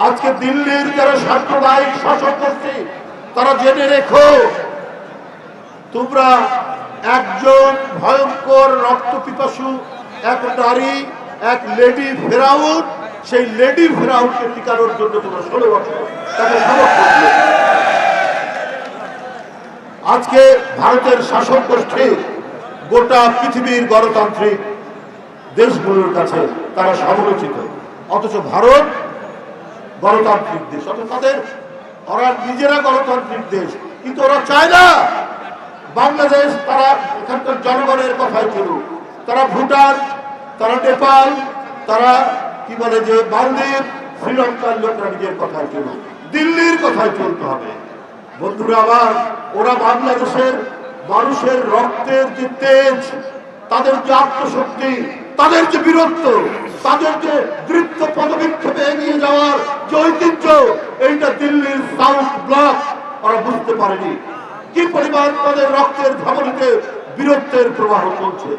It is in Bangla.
আজকে দিল্লির যারা সাম্প্রদায়িক শাসক গোষ্ঠী তারা জেনে রেখো, তোমরা একজন ভয়ঙ্কর রক্ত পিপাসু এক নারী, এক লেডি ফেরাউন, সেই লেডি ফেরাউনকে টিকানোর জন্য তোমরা 16 বছর তাকে সমর্থন দিয়েছ। আজকে ভারতের শাসক গোষ্ঠী গোটা পৃথিবীর গণতান্ত্রিক দেশগুলোর কাছে তারা সমালোচিত, অথচ ভারত গণতান্ত্রিক দেশ, অথচ ওরা নিজেরা গণতান্ত্রিক দেশ, কিন্তু ওরা চায় না বাংলাদেশ তারা এখানকার জনগণের কথাই চলুক। তারা ভুটান, তারা নেপাল, তারা কি বলে যে মালদ্বীপ, শ্রীলঙ্কার লোকরা নিজের কথাই চলুক, দিল্লির কথাই চলতে হবে। বন্ধুরা আমার, ওরা বাংলাদেশের মানুষের রক্তের যে তেজ, তাদের যে আত্মশক্তি, তাদের যে বীরত্ব, তাদের যে দৃপ্ত পদবিক্ষেপে এগিয়ে যাওয়ার যে ঐতিহ্য, এইটা দিল্লির সাউথ ব্লক ওরা বুঝতে পারেনি। কি পরিমাণ তাদের রক্তের ধমনীতে বীরত্বের প্রবাহ চলছে।